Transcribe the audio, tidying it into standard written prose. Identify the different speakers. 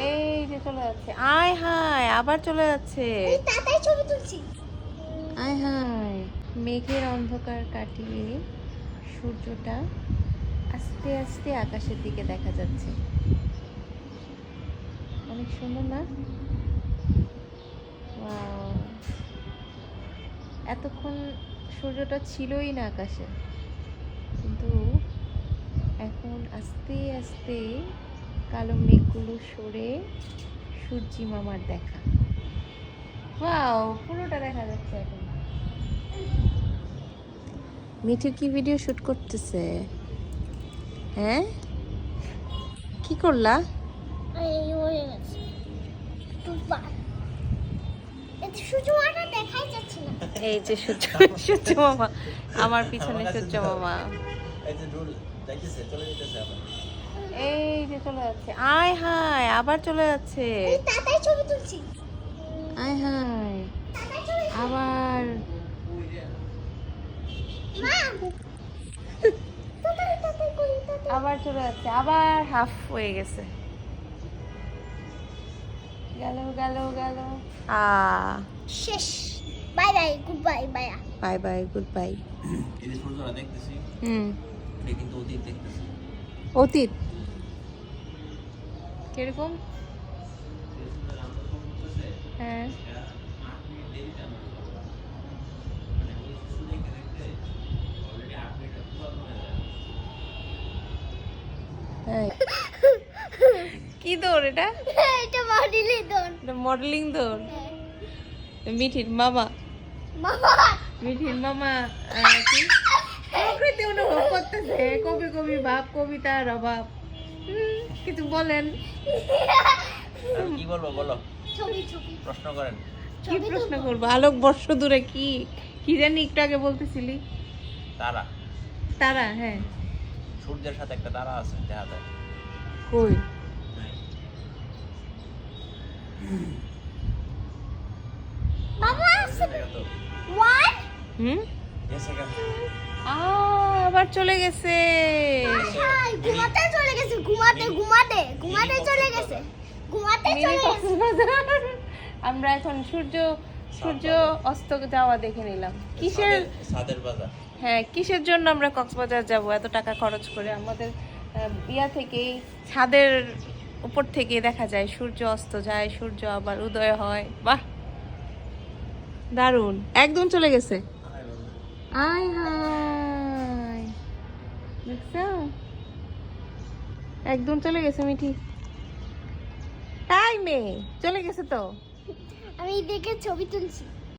Speaker 1: এই যে চলে যাচ্ছে, আয় হায় আবার চলে যাচ্ছে।
Speaker 2: তাড়াতাড়ি ছবি তুলছি।
Speaker 1: আয় হায়, মেঘের অন্ধকার কাটিয়ে সূর্যটা আস্তে আস্তে আকাশের দিকে দেখা যাচ্ছে। অনেক সুন্দর না? ওয়াও, এতক্ষণ সূর্যটা ছিলই না আকাশে, কিন্তু এখন আস্তে আস্তে কালো মেঘগুলো সরে সূর্যি মামার দেখা। ওয়াও, পুরোটা দেখা যাচ্ছে এখন। মিঠু কি ভিডিও শুট করতেছে? হ্যাঁ, কি করলা?
Speaker 2: এই হয়ে গেছে টুপা। এটা সূর্যমাটা দেখাই যাচ্ছে না।
Speaker 1: এই যে সূর্য, সূর্য মামা আমার পিছনে, সূর্য মামা এই যে চলে যাচ্ছে, আয় হায় আবার চলে যাচ্ছে।
Speaker 2: তাড়াতাড়ি ছবি তুলছি।
Speaker 1: আয় হায় আবার
Speaker 2: মা তাড়াতাড়ি করি তাড়াতাড়ি।
Speaker 1: আবার চলে যাচ্ছে, আবার হাফ হয়ে গেছে। গেল গেল গেল।
Speaker 2: শেষ। Bye bye, good bye, bye.
Speaker 1: Bye bye, good bye.
Speaker 3: এই যে সূর্যটা দেখতেছি, এটা কিন্তু অতীত দেখতেছি।
Speaker 1: অতীত কিরকম? হ্যাঁ, কি দৌড় এটা?
Speaker 2: এটা মডেলি দন।
Speaker 1: মডেলিং দৌড়। মিঠির মামা,
Speaker 2: মামা
Speaker 1: মিঠির মামা কি প্রকৃতি অনুভব করতেছে, কবি কবি ভাব, কবিতার অভাব। কিছু বলেন।
Speaker 3: আর কি বলবো বলো,
Speaker 2: ছবি ছবি
Speaker 3: প্রশ্ন করেন।
Speaker 1: কি প্রশ্ন করবো? আলোক বর্ষ দূরে কি কি জানি একটু আগে বলতেছিলি।
Speaker 3: তারা,
Speaker 1: তারা, হ্যাঁ।
Speaker 3: সূর্যের সাথে একটা তারা আছে, দেখা যায়।
Speaker 1: কই?
Speaker 2: বাবা
Speaker 3: দেখা তো।
Speaker 2: ওয়ান
Speaker 1: হুম,
Speaker 3: গেছে গা।
Speaker 1: আবার চলে গেছে।
Speaker 2: ঘুমাতে চলে গেছে, ঘুমাতে ঘুমাতে ঘুমাতে চলে গেছে, ঘুমাতে
Speaker 1: মিনি
Speaker 2: চলে গেছে।
Speaker 1: কক্সবাজার। আমরা এখন সূর্য সূর্য অস্ত যাওয়া দেখে নিলাম। কিসের?
Speaker 3: সাদের বাজার।
Speaker 1: হ্যাঁ, কিসের জন্য আমরা কক্সবাজার যাব এত টাকা খরচ করে? আমাদের ইয়া থেকে, ছাদের উপর থেকে দেখা যায় সূর্য অস্ত যায়, সূর্য আবার উদয় হয়। বাহ, দারুণ। একদম চলে গেছে। আয় হায়, দেখছো? একদম চলে গেছে মিঠি, টাইমে চলে গেছে তো।
Speaker 2: আমি দেখে ছবি তুলছি।